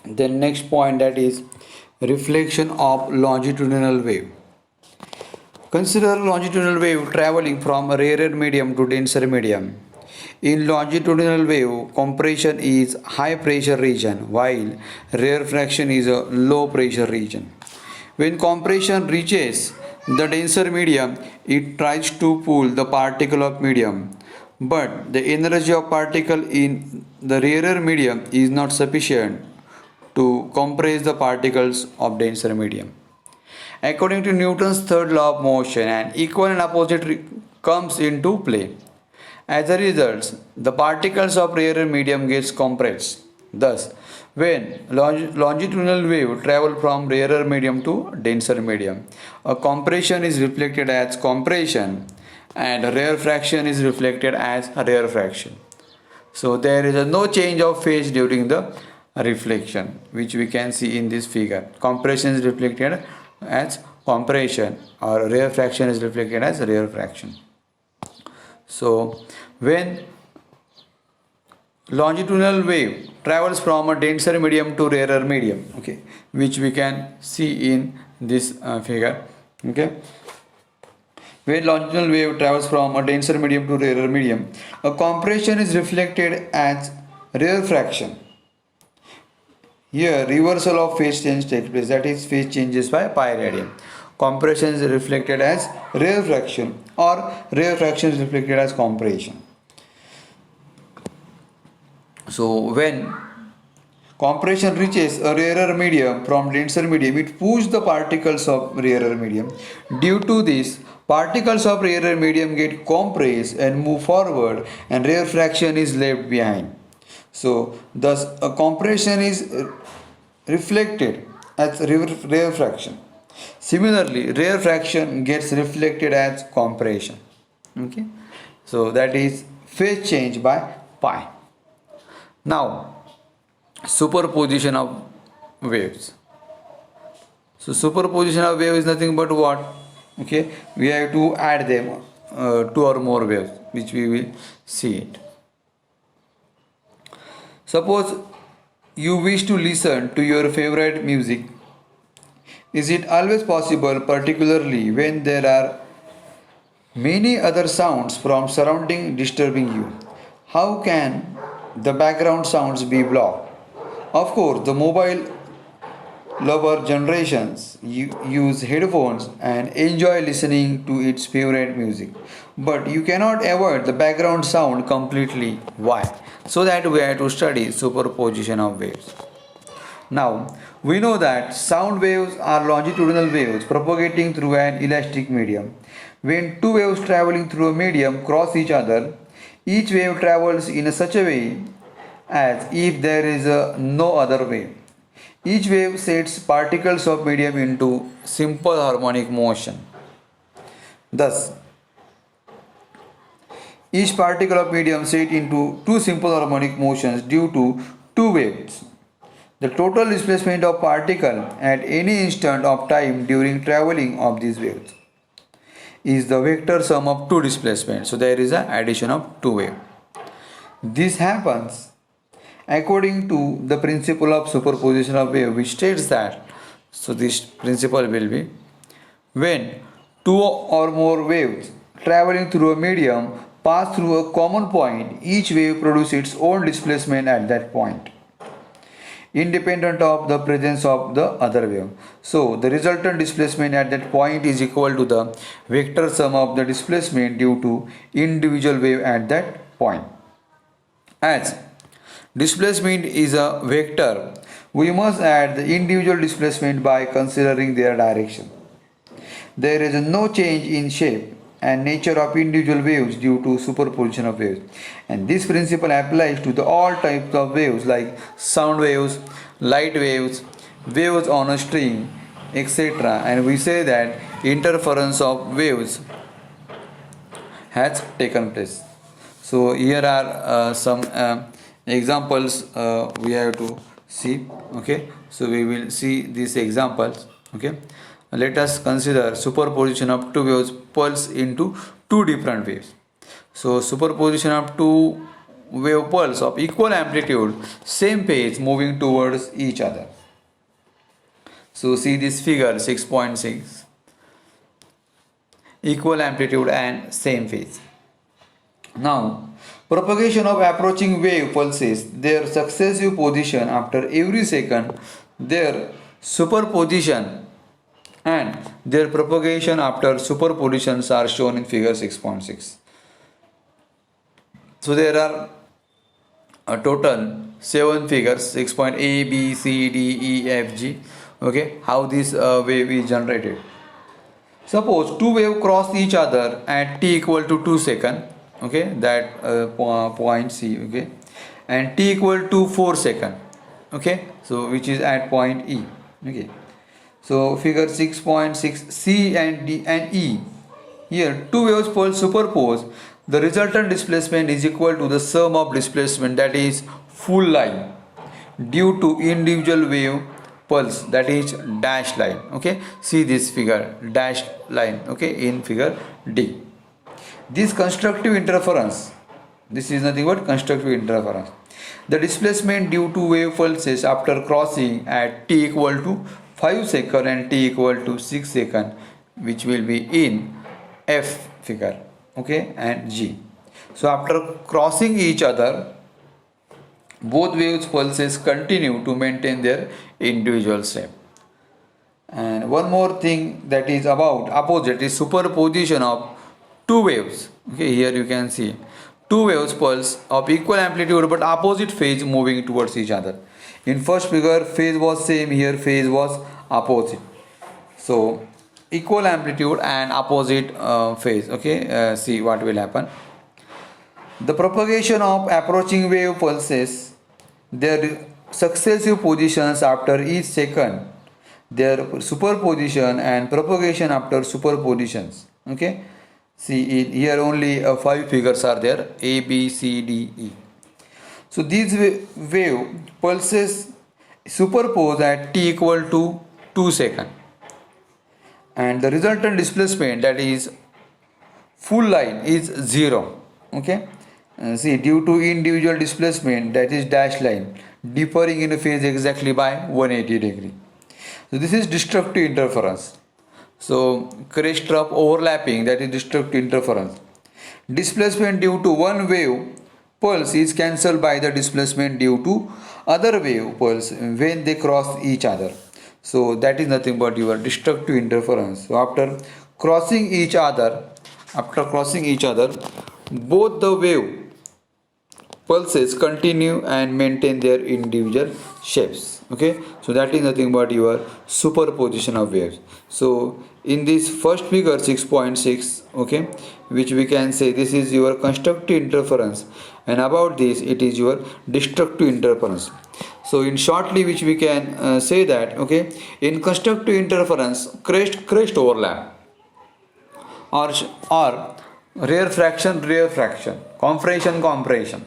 Then next point, that is reflection of longitudinal wave. Consider longitudinal wave traveling from a rarer medium to denser medium. In longitudinal wave, compression is high pressure region while rarefaction is a low pressure region. When compression reaches the denser medium, it tries to pull the particle of medium, but the energy of particle in the rarer medium is not sufficient to compress the particles of denser medium. According to Newton's third law of motion, an equal and opposite comes into play. As a result, the particles of rarer medium gets compressed. Thus, when longitudinal wave travel from rarer medium to denser medium, a compression is reflected as compression and a rarefaction is reflected as rarefaction. So there is no change of phase during the reflection, which we can see in this figure. Compression is reflected as compression or rarefaction is reflected as rarefaction. So when longitudinal wave travels from a denser medium to rarer medium, okay, which we can see in this figure, okay. When longitudinal wave travels from a denser medium to rarer medium, a compression is reflected as rarefaction. Here, reversal of phase change takes place, that is, phase changes by pi radian. Compression is reflected as rarefaction, or rarefaction is reflected as compression. So, when compression reaches a rarer medium from denser medium, it pushes the particles of rarer medium. Due to this, particles of rarer medium get compressed and move forward, and rarefaction is left behind. So, thus, a compression is reflected as rarefaction. Similarly, rarefaction gets reflected as compression. Okay, so that is phase change by pi. Now, superposition of waves. So, superposition of wave is nothing but what? Okay, we have to add them, two or more waves, which we will see it. Suppose you wish to listen to your favorite music. Is it always possible, particularly when there are many other sounds from surrounding disturbing you? How can the background sounds be blocked? Of course, the mobile lover generations use headphones and enjoy listening to its favorite music. But you cannot avoid the background sound completely. Why? So that we have to study superposition of waves. Now, we know that sound waves are longitudinal waves propagating through an elastic medium. When two waves traveling through a medium cross each other, each wave travels in such a way as if there is no other wave. Each wave sets particles of medium into simple harmonic motion. Thus, each particle of medium set into two simple harmonic motions due to two waves. The total displacement of particle at any instant of time during traveling of these waves is the vector sum of two displacements. So there is an addition of two waves. This happens according to the principle of superposition of wave, which states that, so this principle will be, when two or more waves traveling through a medium pass through a common point, each wave produces its own displacement at that point, independent of the presence of the other wave. So the resultant displacement at that point is equal to the vector sum of the displacement due to individual wave at that point. As displacement is a vector, we must add the individual displacement by considering their direction. There is no change in shape and nature of individual waves due to superposition of waves. And this principle applies to all types of waves like sound waves, light waves, waves on a string, etc. And we say that interference of waves has taken place. So here are some examples we have to see. Okay, so we will see these examples. Okay, let us consider superposition of two waves pulse into two different waves. So superposition of two wave pulse of equal amplitude, same phase moving towards each other. So see this figure 6.6, equal amplitude and same phase. Now, propagation of approaching wave pulses, their successive position after every second, their superposition and their propagation after superpositions are shown in figure 6.6. So there are a total 7 figures, 6 point A, B, C, D, E, F, G. Okay, how this wave is generated. Suppose two waves cross each other at t equal to 2 seconds. Okay, that point C. Okay, and t equal to 4 seconds. Okay, so which is at point E. Okay, so figure 6.6, C and D and E. Here two waves pulse superpose. The resultant displacement is equal to the sum of displacement, that is full line, due to individual wave pulse, that is dashed line. Okay, see this figure, dashed line. Okay, in figure D. This constructive interference, this is nothing but constructive interference. The displacement due to wave pulses after crossing at t equal to 5 seconds and t equal to 6 seconds, which will be in F figure. Okay, and G. So after crossing each other, both waves pulses continue to maintain their individual shape. And one more thing that is about opposite is superposition of two waves. Okay, here you can see two waves pulse of equal amplitude but opposite phase moving towards each other. In first figure phase was same, here phase was opposite. So equal amplitude and opposite phase. Okay, see what will happen. The propagation of approaching wave pulses, their successive positions after each second, their superposition and propagation after superpositions. Okay, see here only 5 figures are there, A, B, C, D, E. So these wave pulses superpose at t equal to 2 seconds, and the resultant displacement, that is full line, is 0. Okay, see due to individual displacement, that is dashed line, differing in phase exactly by 180 degree. So this is destructive interference. So crest trough overlapping, that is destructive interference. Displacement due to one wave pulse is cancelled by the displacement due to other wave pulse when they cross each other. So that is nothing but your destructive interference. So after crossing each other, both the wave pulses continue and maintain their individual shapes. Okay, so that is nothing but your superposition of waves. So in this first figure 6.6, okay, which we can say this is your constructive interference, and about this it is your destructive interference. So in shortly, which we can say that, okay, in constructive interference, crest overlap, or rare fraction, compression.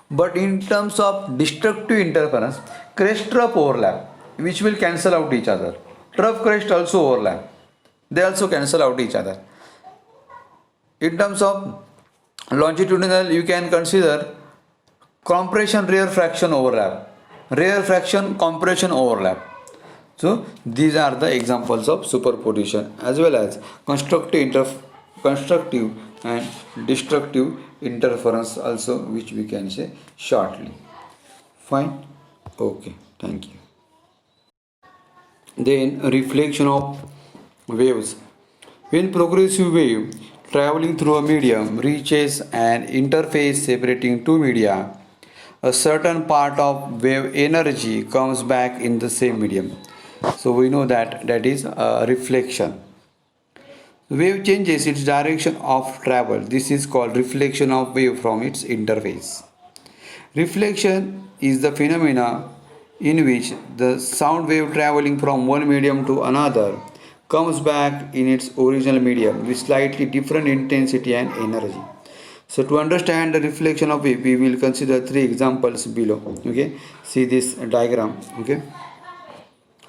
But in terms of destructive interference, crest trough overlap, which will cancel out each other. Trough crest also overlap, they also cancel out each other. In terms of longitudinal, you can consider compression, rare fraction overlap, rare fraction, compression overlap. So these are the examples of superposition as well as constructive and destructive interference also, which we can say shortly. Fine. Okay, thank you. Then reflection of waves. When progressive wave traveling through a medium reaches an interface separating two media, a certain part of wave energy comes back in the same medium. So we know that is a reflection. Wave changes its direction of travel. This is called reflection of wave from its interface. Reflection is the phenomena in which the sound wave traveling from one medium to another comes back in its original medium with slightly different intensity and energy. So to understand the reflection of wave, we will consider 3 examples below. Okay, see this diagram. Okay,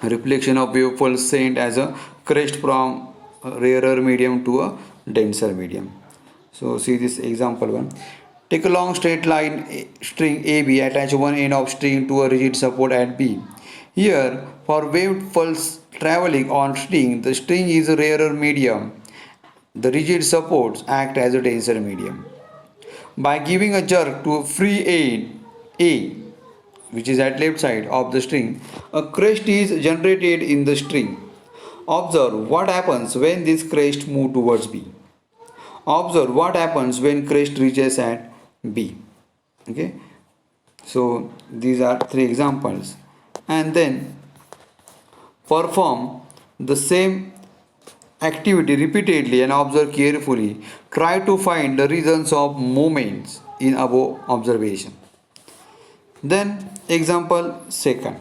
reflection of wave pulse sent as a crest from a rarer medium to a denser medium. So see this example 1. Take a long straight line string AB, attach one end of string to a rigid support at B. Here, for waved pulse traveling on string, the string is a rarer medium. The rigid supports act as a denser medium. By giving a jerk to a free end A, which is at left side of the string, a crest is generated in the string. Observe what happens when this crest moves towards B. Observe what happens when crest reaches at B. Okay, so these are three examples, and then perform the same activity repeatedly and observe carefully. Try to find the reasons of movements in above observation. Then example second.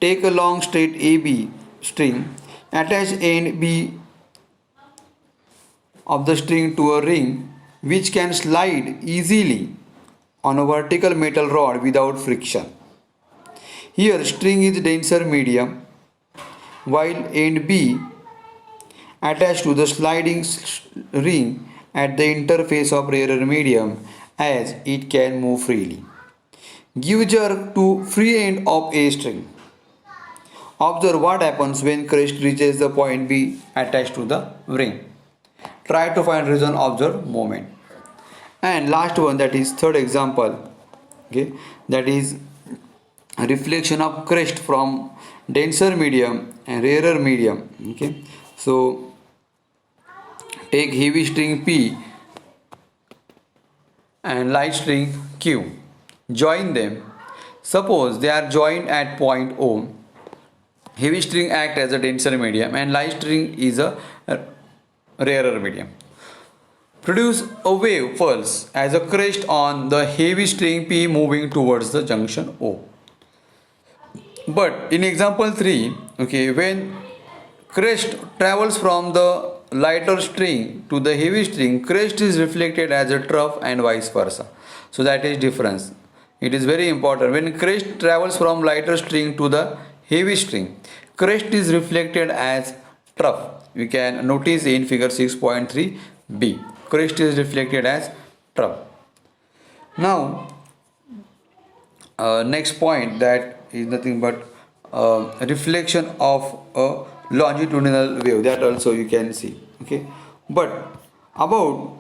Take a long straight AB string, attach end B of the string to a ring which can slide easily on a vertical metal rod without friction. Here string is denser medium while end B attached to the sliding ring at the interface of rarer medium as it can move freely. Give jerk to free end of A string. Observe what happens when crest reaches the point B attached to the ring. Try to find reason, observe moment. And last one, that is third example, okay, that is reflection of crest from denser medium and rarer medium. Okay, so take heavy string P and light string Q, join them. Suppose they are joined at point O. Heavy string act as a denser medium and light string is a rarer medium. Produce a wave pulse as a crest on the heavy string P moving towards the junction O. But in example 3, okay, when crest travels from the lighter string to the heavy string, crest is reflected as a trough and vice versa. So that is difference. It is very important. When crest travels from lighter string to the heavy string, crest is reflected as trough. We can notice in figure 6.3b. Crest is reflected as trough. Now, next point, that is nothing but reflection of a longitudinal wave, that also you can see. Okay, but about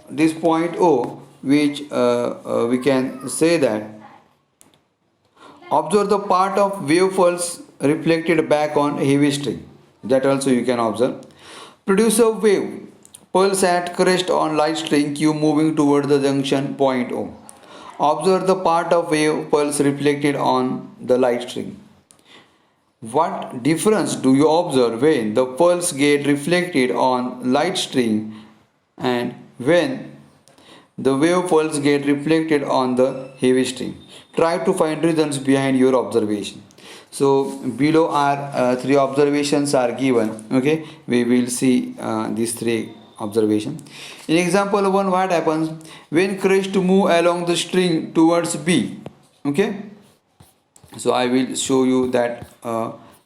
this point O, which we can say that observe the part of wave pulse reflected back on heavy string, that also you can observe. Produce a wave pulse at crest on light string Q moving toward the junction point O. Observe the part of wave pulse reflected on the light string. What difference do you observe when the pulse gets reflected on light string and when the wave pulse gets reflected on the heavy string? Try to find reasons behind your observation. So below are three observations are given. Okay, we will see these three observations. In example 1, what happens when crest move along the string towards B? Okay, so I will show you that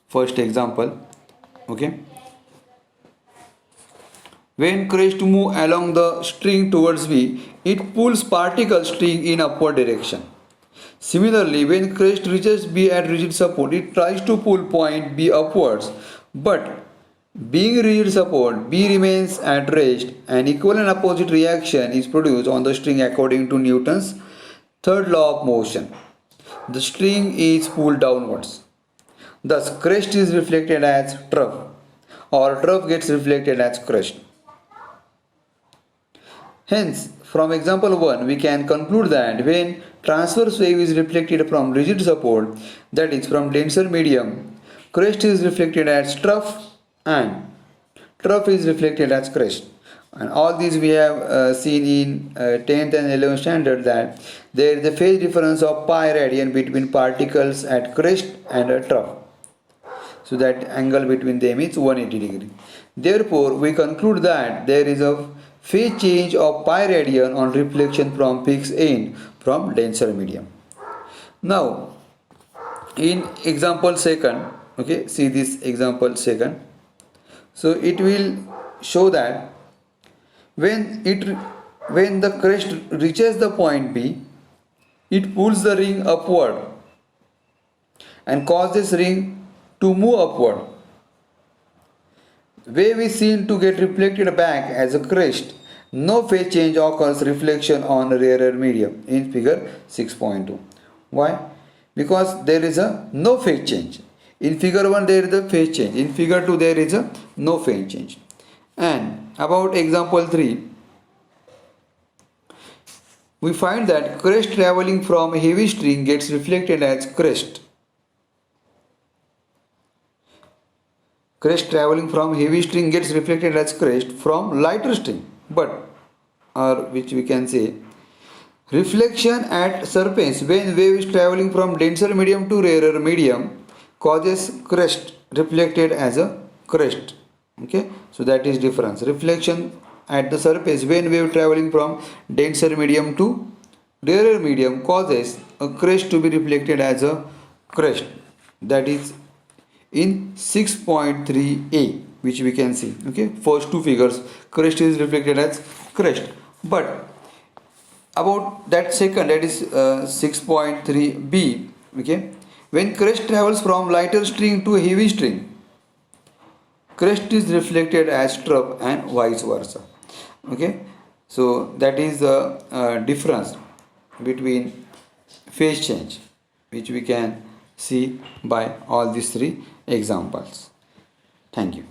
first example. Okay, when crest move along the string towards B, it pulls particle string in upward direction. Similarly, when crest reaches B at rigid support, it tries to pull point B upwards, but being rigid support, B remains at rest. An equal and opposite reaction is produced on the string according to Newton's third law of motion. The string is pulled downwards. Thus, crest is reflected as trough, or trough gets reflected as crest. Hence, from example 1, we can conclude that when transverse wave is reflected from rigid support, that is from denser medium, crest is reflected as trough and trough is reflected as crest. And all these we have seen in 10th and 11th standard, that there is a phase difference of pi radian between particles at crest and a trough. So that angle between them is 180 degree. Therefore, we conclude that there is a phase change of pi radian on reflection from fixed end from denser medium. Now, in example second, okay, see this example second. So it will show that when it When the crest reaches the point B, it pulls the ring upward and causes ring to move upward. Wave is seen to get reflected back as a crest. No phase change occurs reflection on rarer medium in figure 6.2. Why? Because there is a no phase change. In figure 1 there is a phase change. In figure 2 there is a no phase change. And about example 3, we find that crest traveling from a heavy string gets reflected as crest. Crest traveling from heavy string gets reflected as crest from lighter string, but or which we can say reflection at surface when wave is traveling from denser medium to rarer medium causes crest reflected as a crest. Okay, so that is difference. Reflection at the surface when wave traveling from denser medium to rarer medium causes a crest to be reflected as a crest. That is in 6.3a, which we can see. Okay, first two figures, crest is reflected as crest. But about that second, that is 6.3b, okay, when crest travels from lighter string to heavy string, crest is reflected as trough and vice versa. Okay, so that is the difference between phase change, which we can see by all these three examples. Thank you.